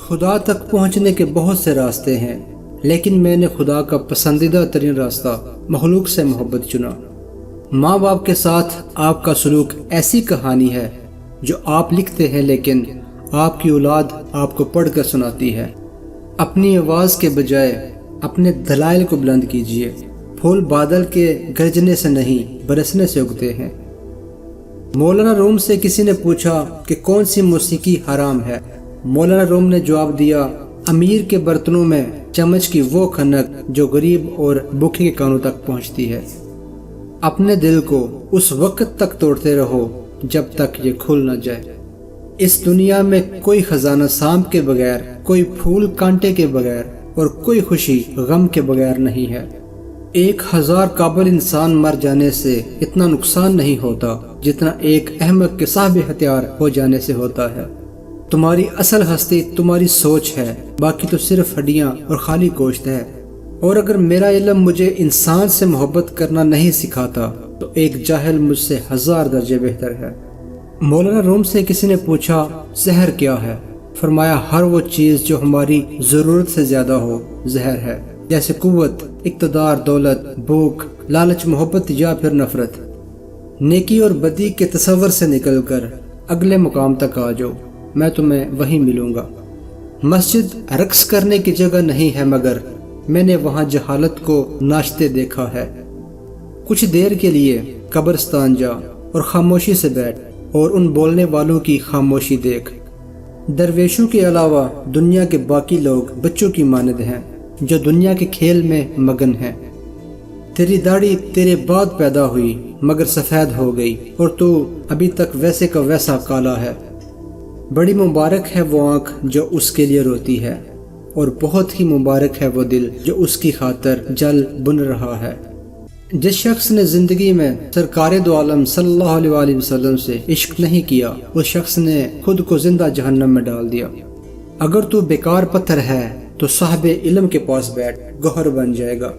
خدا تک پہنچنے کے بہت سے راستے ہیں، لیکن میں نے خدا کا پسندیدہ ترین راستہ مخلوق سے محبت چنا۔ ماں باپ کے ساتھ آپ کا سلوک ایسی کہانی ہے جو آپ لکھتے ہیں لیکن آپ کی اولاد آپ کو پڑھ کر سناتی ہے۔ اپنی آواز کے بجائے اپنے دلائل کو بلند کیجیے۔ پھول بادل کے گرجنے سے نہیں برسنے سے اگتے ہیں۔ مولانا روم سے کسی نے پوچھا کہ کون سی موسیقی حرام ہے؟ مولانا روم نے جواب دیا، امیر کے برتنوں میں چمچ کی وہ کھنک جو غریب اور بھوکے کے کانوں تک پہنچتی ہے۔ اپنے دل کو اس وقت تک توڑتے رہو جب تک یہ کھل نہ جائے۔ اس دنیا میں کوئی خزانہ سانپ کے بغیر، کوئی پھول کانٹے کے بغیر اور کوئی خوشی غم کے بغیر نہیں ہے۔ 1000 قابل انسان مر جانے سے اتنا نقصان نہیں ہوتا جتنا ایک احمق کے صاحب ہتھیار ہو جانے سے ہوتا ہے۔ تمہاری اصل ہستی تمہاری سوچ ہے، باقی تو صرف ہڈیاں اور خالی گوشت ہے۔ اور اگر میرا علم مجھے انسان سے محبت کرنا نہیں سکھاتا تو ایک جاہل مجھ سے 1000 درجے بہتر ہے۔ مولانا روم سے کسی نے پوچھا زہر کیا ہے؟ فرمایا ہر وہ چیز جو ہماری ضرورت سے زیادہ ہو زہر ہے، جیسے قوت، اقتدار، دولت، بھوک، لالچ، محبت یا پھر نفرت۔ نیکی اور بدی کے تصور سے نکل کر اگلے مقام تک آ جاؤ، میں تمہیں وہیں ملوں گا۔ مسجد رقص کرنے کی جگہ نہیں ہے، مگر میں نے وہاں جہالت کو ناچتے دیکھا ہے۔ کچھ دیر کے لیے قبرستان جا اور خاموشی سے بیٹھ اور ان بولنے والوں کی خاموشی دیکھ۔ درویشوں کے علاوہ دنیا کے باقی لوگ بچوں کی مانند ہیں جو دنیا کے کھیل میں مگن ہیں۔ تیری داڑھی تیرے بعد پیدا ہوئی مگر سفید ہو گئی اور تو ابھی تک ویسے کا ویسا کالا ہے۔ بڑی مبارک ہے وہ آنکھ جو اس کے لیے روتی ہے، اور بہت ہی مبارک ہے وہ دل جو اس کی خاطر جل بن رہا ہے۔ جس شخص نے زندگی میں سرکار دو عالم صلی اللہ علیہ وآلہ وسلم سے عشق نہیں کیا، اس شخص نے خود کو زندہ جہنم میں ڈال دیا۔ اگر تو بیکار پتھر ہے تو صاحب علم کے پاس بیٹھ، گوہر بن جائے گا۔